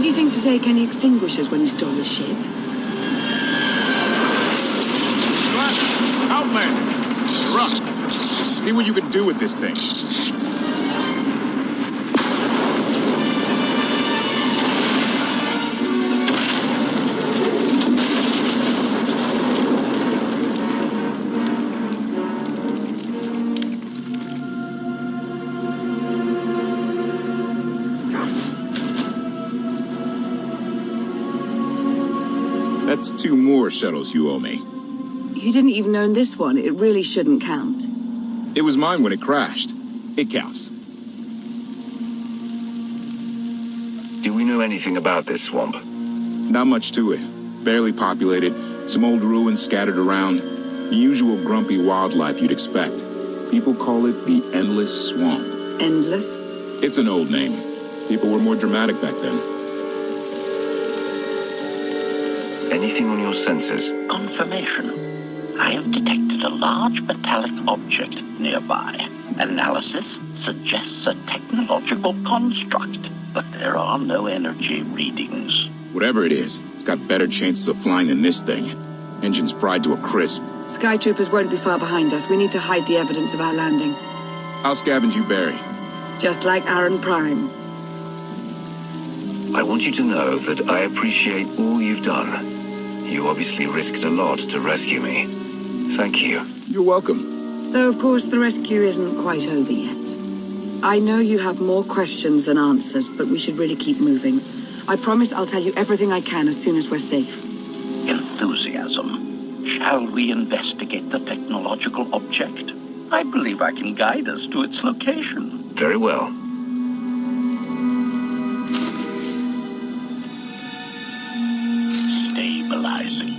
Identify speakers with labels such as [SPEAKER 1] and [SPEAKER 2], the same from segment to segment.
[SPEAKER 1] Did you think to take any extinguishers when you stole the ship?
[SPEAKER 2] Outlander! You're up. See what you can do with this thing. That's 2 more shuttles you owe me.
[SPEAKER 1] You didn't even own this one. It really shouldn't count.
[SPEAKER 2] It was mine when it crashed. It counts.
[SPEAKER 3] Do we know anything about this swamp?
[SPEAKER 2] Not much to it. Barely populated, some old ruins scattered around. The usual grumpy wildlife you'd expect. People call it the Endless Swamp.
[SPEAKER 1] Endless?
[SPEAKER 2] It's an old name. People were more dramatic back then.
[SPEAKER 3] Anything on your sensors?
[SPEAKER 4] Confirmation. I have detected a large metallic object nearby. Analysis suggests a technological construct, but there are no energy readings.
[SPEAKER 2] Whatever it is, it's got better chances of flying than this thing. Engines fried to a crisp.
[SPEAKER 1] Sky troopers won't be far behind us. We need to hide the evidence of our landing.
[SPEAKER 2] I'll scavenge you, Barry.
[SPEAKER 1] Just like Aaron Prime.
[SPEAKER 3] I want you to know that I appreciate all you've done. You obviously risked a lot to rescue me. Thank you.
[SPEAKER 2] You're welcome.
[SPEAKER 1] Though, of course, the rescue isn't quite over yet. I know you have more questions than answers, but we should really keep moving. I promise I'll tell you everything I can as soon as we're safe.
[SPEAKER 4] Enthusiasm. Shall we investigate the technological object? I believe I can guide us to its location.
[SPEAKER 3] Very well.
[SPEAKER 4] Stabilizing.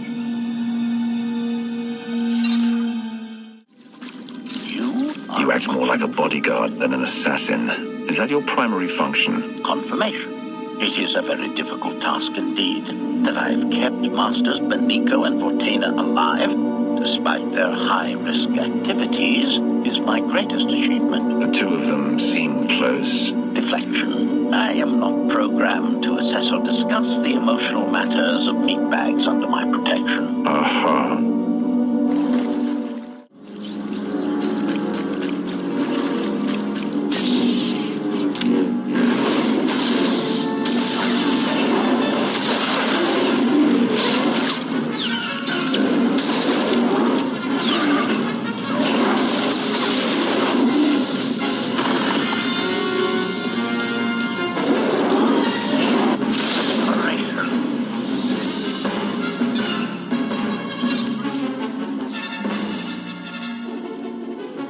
[SPEAKER 3] You act more like a bodyguard than an assassin. Is that your primary function?
[SPEAKER 4] Confirmation. It is a very difficult task indeed. That I have kept Masters Benico and Fortena alive, despite their high-risk activities, is my greatest achievement.
[SPEAKER 3] The 2 of them seem close.
[SPEAKER 4] Deflection. I am not programmed to assess or discuss the emotional matters of meatbags under my protection.
[SPEAKER 3] Aha.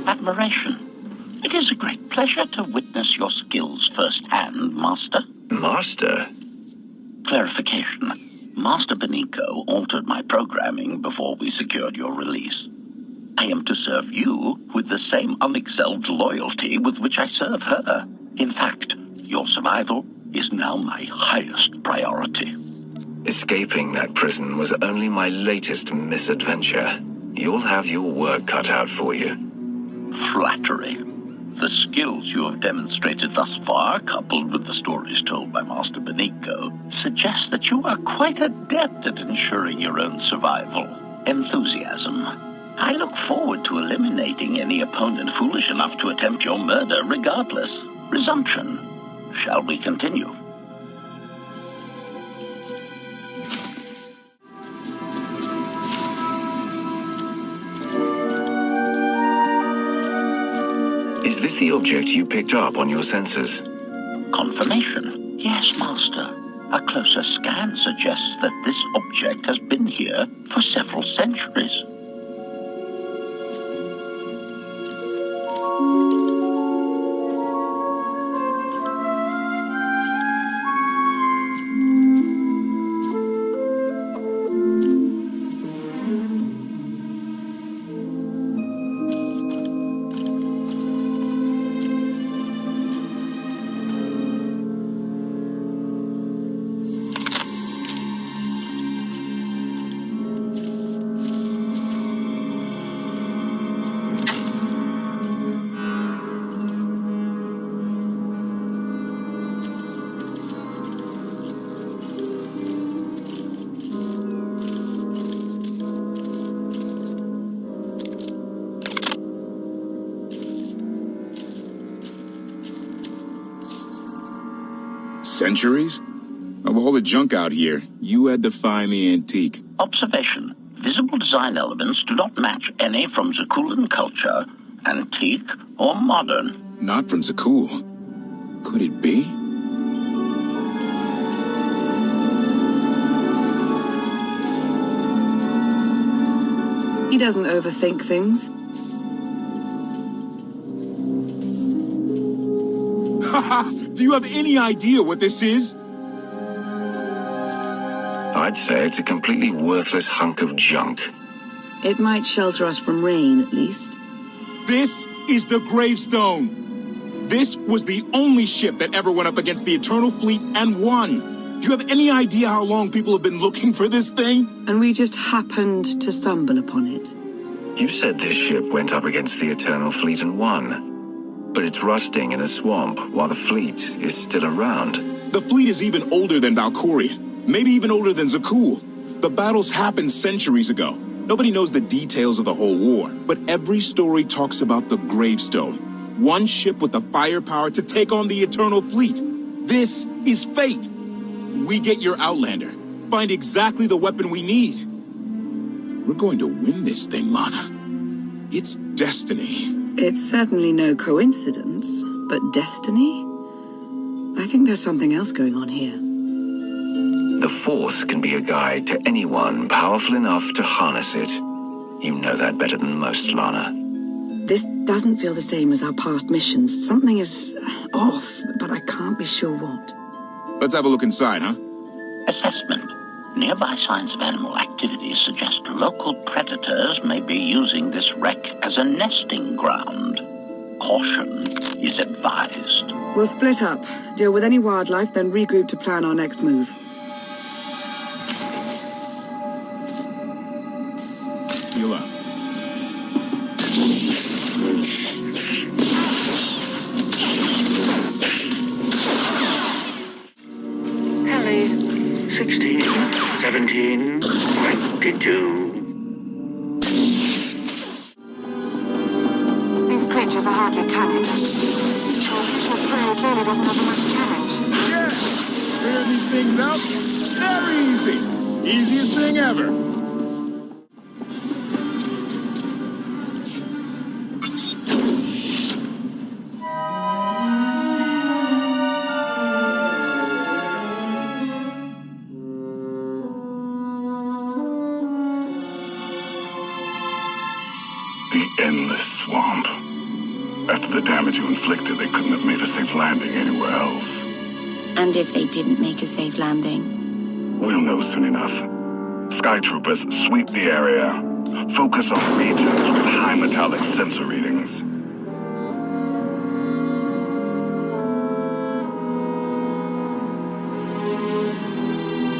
[SPEAKER 4] Admiration. It is a great pleasure to witness your skills firsthand, Master.
[SPEAKER 3] Master?
[SPEAKER 4] Clarification. Master Benico altered my programming before we secured your release. I am to serve you with the same unexcelled loyalty with which I serve her. In fact, your survival is now my highest priority.
[SPEAKER 3] Escaping that prison was only my latest misadventure. You'll have your work cut out for you.
[SPEAKER 4] Flattery. The skills you have demonstrated thus far, coupled with the stories told by Master Benico, suggest that you are quite adept at ensuring your own survival. Enthusiasm. I look forward to eliminating any opponent foolish enough to attempt your murder regardless. Resumption. Shall we continue?
[SPEAKER 3] Is this the object you picked up on your sensors?
[SPEAKER 4] Confirmation. Yes, Master. A closer scan suggests that this object has been here for several centuries.
[SPEAKER 2] Centuries? Of all the junk out here, you had to find the antique.
[SPEAKER 4] Observation. Visible design elements do not match any from Zakuulan culture, antique or modern.
[SPEAKER 2] Not from Zakul. Could it be?
[SPEAKER 1] He doesn't overthink things.
[SPEAKER 2] Haha! Do you have any idea what this is?
[SPEAKER 3] I'd say it's a completely worthless hunk of junk.
[SPEAKER 1] It might shelter us from rain, at least.
[SPEAKER 2] This is the gravestone. This was the only ship that ever went up against the Eternal Fleet and won. Do you have any idea how long people have been looking for this thing?
[SPEAKER 1] And we just happened to stumble upon it.
[SPEAKER 3] You said this ship went up against the Eternal Fleet and won. But it's rusting in a swamp while the fleet is still around.
[SPEAKER 2] The fleet is even older than Valkorion. Maybe even older than Zakul. The battles happened centuries ago. Nobody knows the details of the whole war, but every story talks about the gravestone. One ship with the firepower to take on the Eternal Fleet. This is fate. We get your Outlander. Find exactly the weapon we need. We're going to win this thing, Lana. It's destiny.
[SPEAKER 1] It's certainly no coincidence, but destiny? I think there's something else going on here.
[SPEAKER 3] The Force can be a guide to anyone powerful enough to harness it. You know that better than most, Lana.
[SPEAKER 1] This doesn't feel the same as our past missions. Something is off, but I can't be sure what.
[SPEAKER 2] Let's have a look inside, huh?
[SPEAKER 4] Assessment. Nearby signs of animal activity suggest local predators may be using this wreck as a nesting ground. Caution is advised.
[SPEAKER 1] We'll split up, deal with any wildlife, then regroup to plan our next move.
[SPEAKER 2] Heal up.
[SPEAKER 5] Kelly, 16, 17, 22.
[SPEAKER 1] These creatures are hardly cunning. Our prey clearly doesn't have much challenge.
[SPEAKER 2] Yeah! Clear these things out? Very easy! Easiest thing ever!
[SPEAKER 6] The endless swamp. After the damage you inflicted, they couldn't have made a safe landing anywhere else.
[SPEAKER 7] And if they didn't make a safe landing?
[SPEAKER 6] We'll know soon enough. Sky Troopers, sweep the area. Focus on regions with high metallic sensor readings.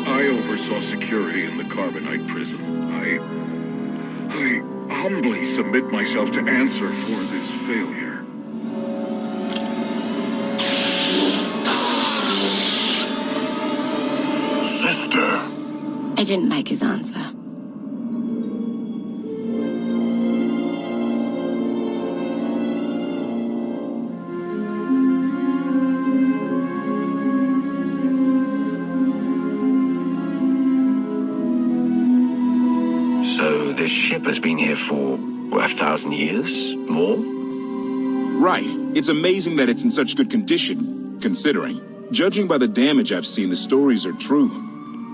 [SPEAKER 8] I oversaw security in the Carbonite prison. I humbly submit myself to answer for this failure.
[SPEAKER 6] Sister.
[SPEAKER 7] I didn't like his answer.
[SPEAKER 3] So this ship has been here for 1,000 years? More?
[SPEAKER 2] Right. It's amazing that it's in such good condition, considering. Judging by the damage I've seen, the stories are true.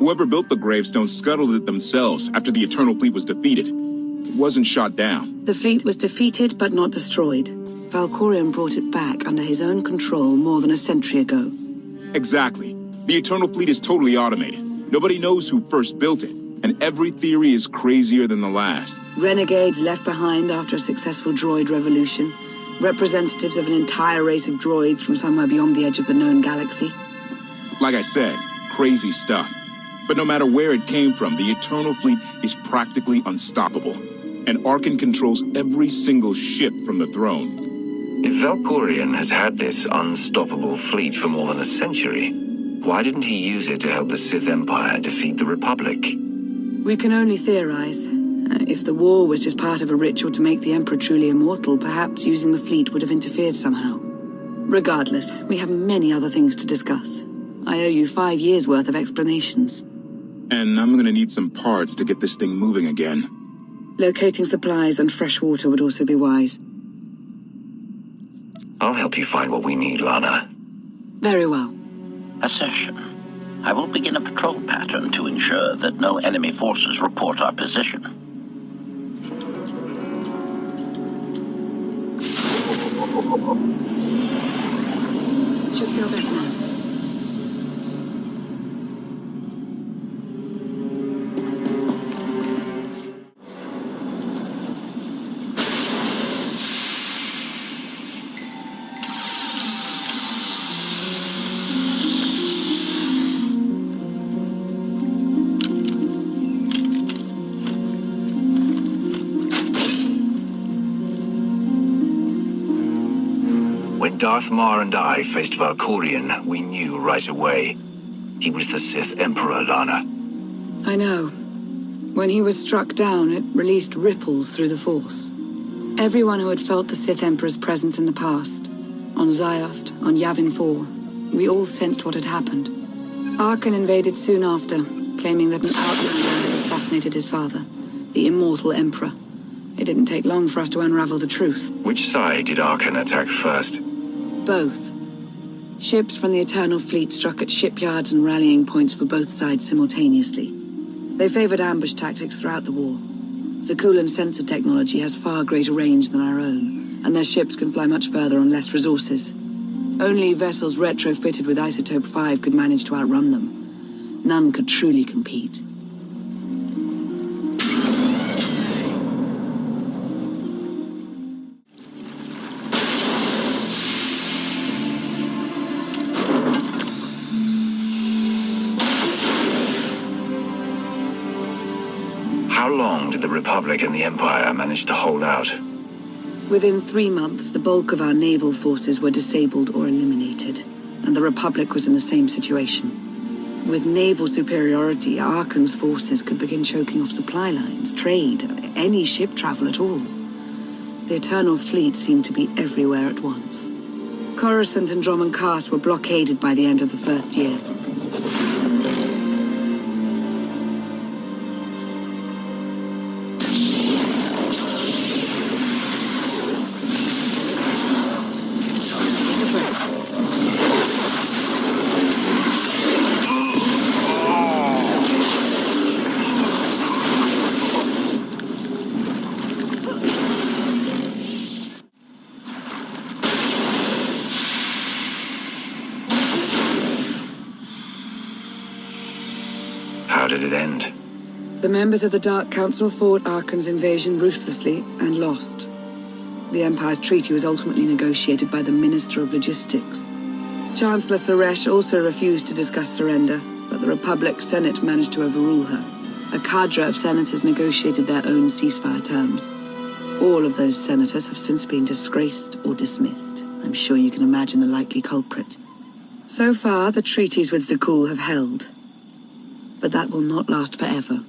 [SPEAKER 2] Whoever built the gravestone scuttled it themselves after the Eternal Fleet was defeated. It wasn't shot down.
[SPEAKER 1] The fleet was defeated but not destroyed. Valkorion brought it back under his own control more than a century ago.
[SPEAKER 2] Exactly. The Eternal Fleet is totally automated. Nobody knows who first built it, and every theory is crazier than the last.
[SPEAKER 1] Renegades left behind after a successful droid revolution. Representatives of an entire race of droids from somewhere beyond the edge of the known galaxy.
[SPEAKER 2] Like I said, crazy stuff. But no matter where it came from, the Eternal Fleet is practically unstoppable. And Arkan controls every single ship from the throne.
[SPEAKER 3] If Valkorion has had this unstoppable fleet for more than a century, why didn't he use it to help the Sith Empire defeat the Republic?
[SPEAKER 1] We can only theorize. If the war was just part of a ritual to make the Emperor truly immortal, perhaps using the fleet would have interfered somehow. Regardless, we have many other things to discuss. I owe you 5 years' worth of explanations.
[SPEAKER 2] And I'm gonna need some parts to get this thing moving again.
[SPEAKER 1] Locating supplies and fresh water would also be wise.
[SPEAKER 3] I'll help you find what we need, Lana.
[SPEAKER 1] Very well.
[SPEAKER 4] Accession. I will begin a patrol pattern to ensure that no enemy forces report our position.
[SPEAKER 1] Should feel better now.
[SPEAKER 3] When Darth Mar and I faced Valkorion, we knew right away. He was the Sith Emperor, Lana.
[SPEAKER 1] I know. When he was struck down, it released ripples through the Force. Everyone who had felt the Sith Emperor's presence in the past, on Ziost, on Yavin 4, we all sensed what had happened. Arkan invaded soon after, claiming that an outlander had assassinated his father, the immortal Emperor. It didn't take long for us to unravel the truth.
[SPEAKER 3] Which side did Arkan attack first?
[SPEAKER 1] Both. Ships from the Eternal Fleet struck at shipyards and rallying points for both sides simultaneously. They favored ambush tactics throughout the war. Zakulan's sensor technology has far greater range than our own, and their ships can fly much further on less resources. Only vessels retrofitted with Isotope 5 could manage to outrun them. None could truly compete.
[SPEAKER 3] How long did the Republic and the Empire manage to hold out?
[SPEAKER 1] Within 3 months, the bulk of our naval forces were disabled or eliminated, and the Republic was in the same situation. With naval superiority, Arkan's forces could begin choking off supply lines, trade, any ship travel at all. The Eternal Fleet seemed to be everywhere at once. Coruscant and Dromund Kaas were blockaded by the end of the first year.
[SPEAKER 3] How did it end?
[SPEAKER 1] The members of the Dark Council fought Arkan's invasion ruthlessly and lost. The Empire's treaty was ultimately negotiated by the Minister of Logistics. Chancellor Suresh also refused to discuss surrender, but the Republic Senate managed to overrule her. A cadre of senators negotiated their own ceasefire terms. All of those senators have since been disgraced or dismissed. I'm sure you can imagine the likely culprit. So far, the treaties with Zakul have held. But that will not last forever.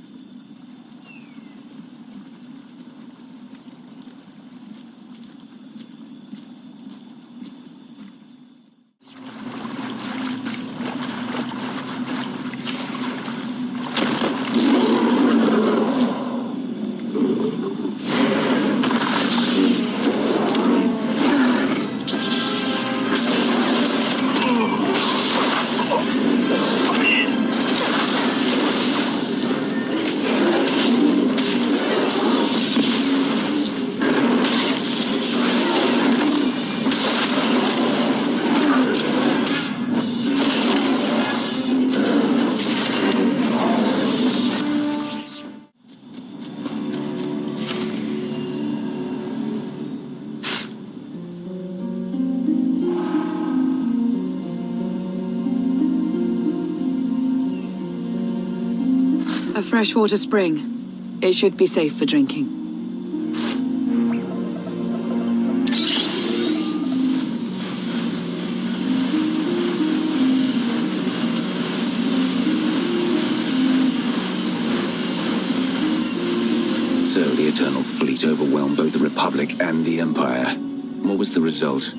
[SPEAKER 1] A freshwater spring. It should be safe for drinking.
[SPEAKER 3] So the Eternal Fleet overwhelmed both the Republic and the Empire. What was the result?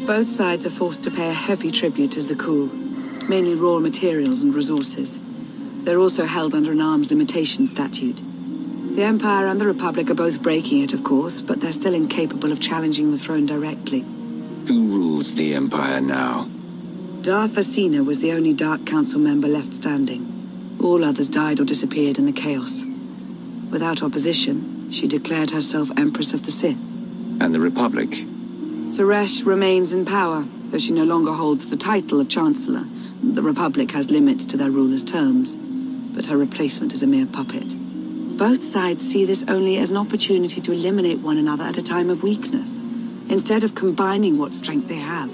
[SPEAKER 1] Both sides are forced to pay a heavy tribute to Zakul. mainly raw materials and resources. They're also held under an arms limitation statute. The Empire and the Republic are both breaking it, of course, but they're still incapable of challenging the throne directly.
[SPEAKER 9] Who rules the Empire now?
[SPEAKER 1] Darth Asina was the only Dark Council member left standing. All others died or disappeared in the chaos. Without opposition, she declared herself Empress of the Sith.
[SPEAKER 9] And the Republic?
[SPEAKER 1] Suresh remains in power, though she no longer holds the title of Chancellor. The Republic has limits to their ruler's terms, but her replacement is a mere puppet. Both sides see this only as an opportunity to eliminate one another at a time of weakness, instead of combining what strength they have.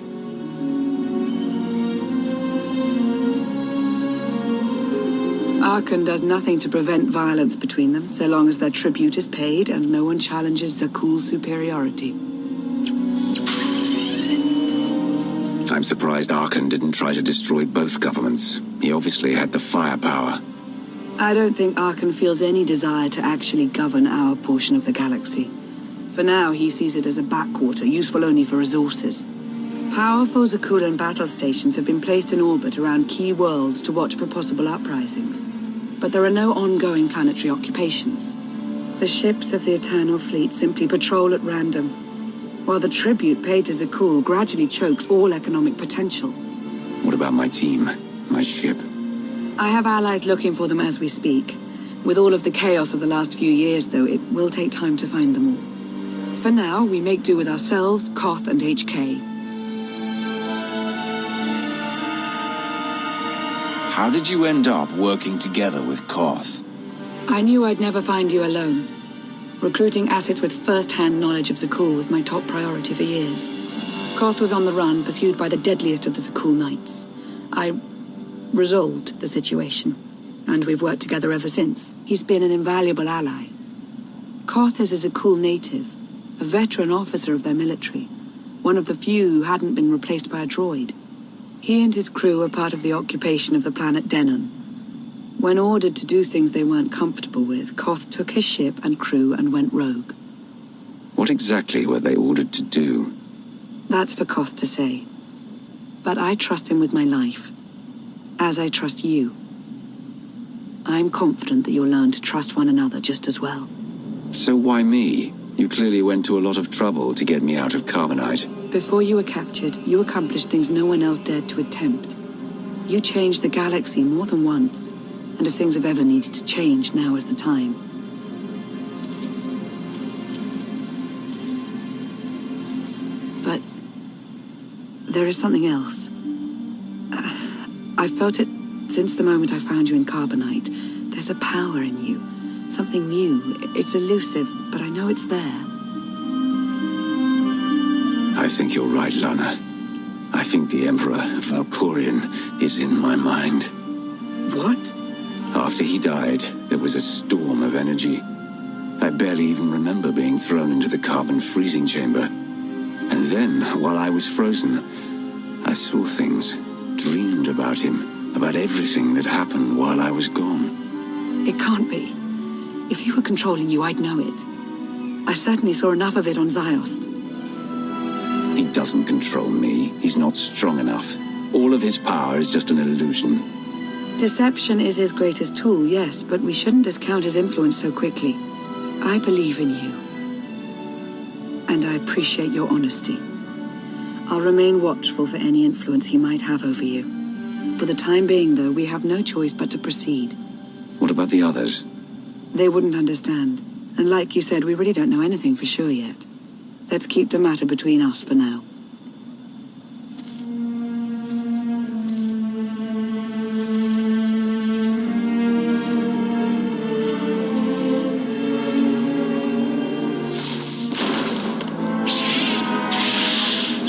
[SPEAKER 1] Arkan does nothing to prevent violence between them, so long as their tribute is paid and no one challenges Zakuul's superiority.
[SPEAKER 9] I'm surprised Arkan didn't try to destroy both governments. He obviously had the firepower.
[SPEAKER 1] I don't think Arkan feels any desire to actually govern our portion of the galaxy. For now, he sees it as a backwater, useful only for resources. Powerful Zakuulan battle stations have been placed in orbit around key worlds to watch for possible uprisings. But there are no ongoing planetary occupations. The ships of the Eternal Fleet simply patrol at random, while the tribute paid to Zakuul gradually chokes all economic potential.
[SPEAKER 9] What about my team? My ship?
[SPEAKER 1] I have allies looking for them as we speak. With all of the chaos of the last few years, though, it will take time to find them all. For now, we make do with ourselves, Koth, and HK.
[SPEAKER 9] How did you end up working together with Koth?
[SPEAKER 1] I knew I'd never find you alone. Recruiting assets with first-hand knowledge of Zakuul was my top priority for years. Koth was on the run, pursued by the deadliest of the Zakuul Knights. I resolved the situation, and we've worked together ever since. He's been an invaluable ally. Koth is a Zakuul native, a veteran officer of their military, one of the few who hadn't been replaced by a droid. He and his crew were part of the occupation of the planet Denon. When ordered to do things they weren't comfortable with, Koth took his ship and crew and went rogue.
[SPEAKER 9] What exactly were they ordered to do?
[SPEAKER 1] That's for Koth to say. But I trust him with my life, as I trust you. I'm confident that you'll learn to trust one another just as well.
[SPEAKER 9] So why me? You clearly went to a lot of trouble to get me out of Carbonite.
[SPEAKER 1] Before you were captured, you accomplished things no one else dared to attempt. You changed the galaxy more than once, and if things have ever needed to change, now is the time. But there is something else. I felt it since the moment I found you in Carbonite. There's a power in you. Something new. It's elusive, but I know it's there.
[SPEAKER 9] I think you're right, Lana. I think the Emperor Valkorion is in my mind.
[SPEAKER 1] What?
[SPEAKER 9] After he died, there was a storm of energy. I barely even remember being thrown into the carbon freezing chamber. And then, while I was frozen, I saw things, dreamed about him, about everything that happened while I was gone.
[SPEAKER 1] It can't be. If he were controlling you, I'd know it. I certainly saw enough of it on Ziost.
[SPEAKER 9] He doesn't control me. He's not strong enough. All of his power is just an illusion.
[SPEAKER 1] Deception is his greatest tool, yes, but we shouldn't discount his influence so quickly. I believe in you. And I appreciate your honesty. I'll remain watchful for any influence he might have over you. For the time being, though, we have no choice but to proceed.
[SPEAKER 9] What about the others?
[SPEAKER 1] They wouldn't understand. And like you said, we really don't know anything for sure yet. Let's keep the matter between us for now.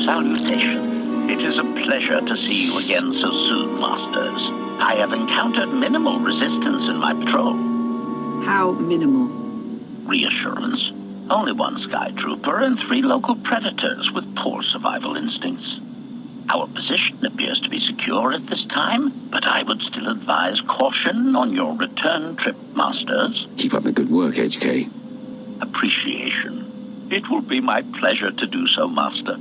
[SPEAKER 4] Salutation. It is a pleasure to see you again so soon, Masters. I have encountered minimal resistance in my patrol.
[SPEAKER 1] How minimal?
[SPEAKER 4] Reassurance. Only one Sky Trooper and 3 local predators with poor survival instincts. Our position appears to be secure at this time, but I would still advise caution on your return trip, Masters.
[SPEAKER 9] Keep up the good work, HK.
[SPEAKER 4] Appreciation. It will be my pleasure to do so, Master.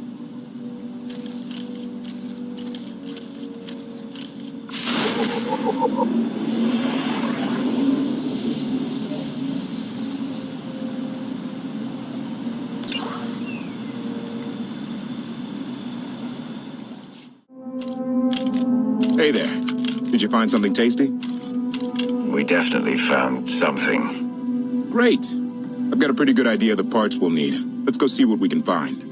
[SPEAKER 2] Hey there. Did you find something tasty?
[SPEAKER 3] We definitely found something.
[SPEAKER 2] Great. I've got a pretty good idea of the parts we'll need. Let's go see what we can find.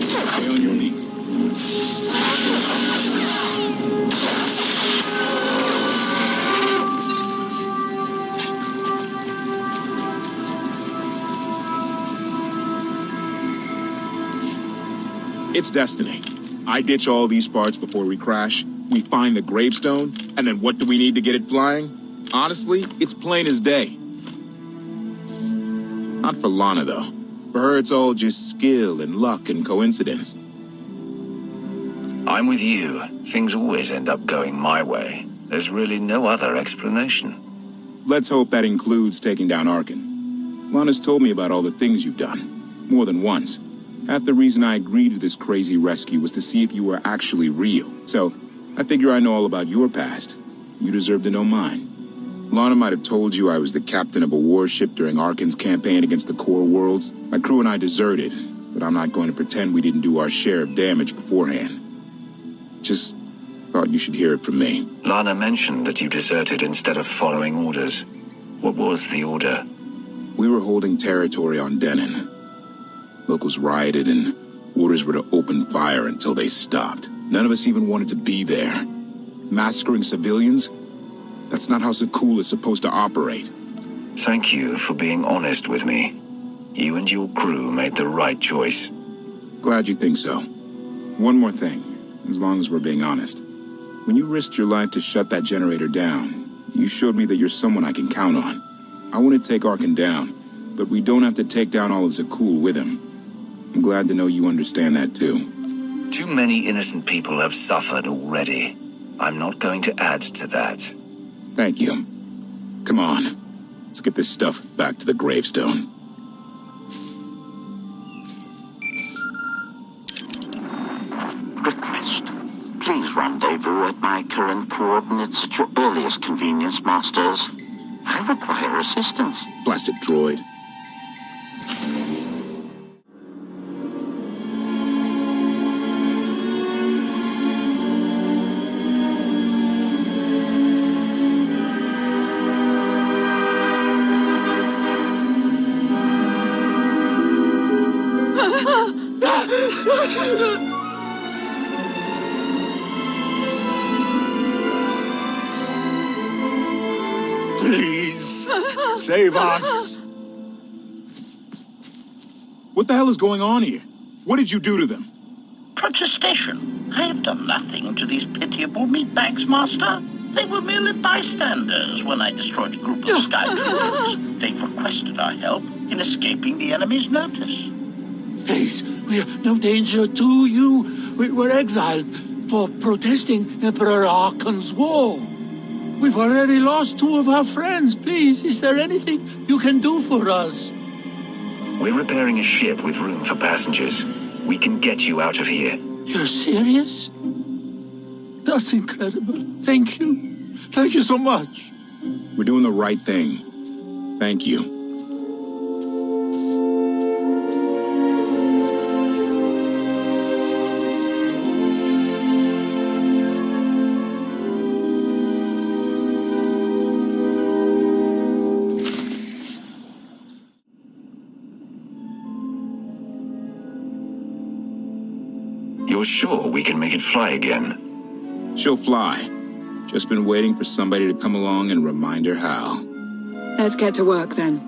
[SPEAKER 2] Stay on your knee. It's destiny. I ditch all these parts before we crash. We find the gravestone, and then what do we need to get it flying? Honestly, it's plain as day. Not for Lana, though. For her, it's all just skill and luck and coincidence.
[SPEAKER 3] I'm with you. Things always end up going my way. There's really no other explanation.
[SPEAKER 2] Let's hope that includes taking down Arkin. Lana's told me about all the things you've done. More than once. Half the reason I agreed to this crazy rescue was to see if you were actually real. So, I figure I know all about your past. You deserve to know mine. Lana might have told you I was the captain of a warship during Arkin's campaign against the core worlds. My crew and I deserted, but I'm not going to pretend we didn't do our share of damage beforehand. Just thought you should hear it from me.
[SPEAKER 3] Lana mentioned that you deserted instead of following orders. What was the order?
[SPEAKER 2] We were holding territory on Denon. Locals rioted and orders were to open fire until they stopped. None of us even wanted to be there. Massacring civilians? That's not how SWTOR is supposed to operate.
[SPEAKER 3] Thank you for being honest with me. You and your crew made the right choice.
[SPEAKER 2] Glad you think so. One more thing, as long as we're being honest. When you risked your life to shut that generator down, you showed me that you're someone I can count on. I want to take Arkin down, but we don't have to take down all of SWTOR with him. I'm glad to know you understand that too.
[SPEAKER 3] Too many innocent people have suffered already. I'm not going to add to that.
[SPEAKER 2] Thank you. Come on, let's get this stuff back to the gravestone.
[SPEAKER 4] Request. Please rendezvous at my current coordinates at your earliest convenience, Masters. I require assistance.
[SPEAKER 2] Blasted droid.
[SPEAKER 8] Please, save us.
[SPEAKER 2] What the hell is going on here? What did you do to them?
[SPEAKER 4] Protestation. I have done nothing to these pitiable meatbags, Master. They were merely bystanders when I destroyed a group of sky troopers. They requested our help in escaping the enemy's notice.
[SPEAKER 5] Please, we are no danger to you. We were exiled for protesting Emperor Arkin's war. We've already lost 2 of our friends. Please, is there anything you can do for us?
[SPEAKER 3] We're repairing a ship with room for passengers. We can get you out of here.
[SPEAKER 5] You're serious? That's incredible. Thank you. Thank you so much.
[SPEAKER 2] We're doing the right thing. Thank you.
[SPEAKER 3] You're sure we can make it fly again?
[SPEAKER 2] She'll fly. Just been waiting for somebody to come along and remind her how.
[SPEAKER 1] Let's get to work then.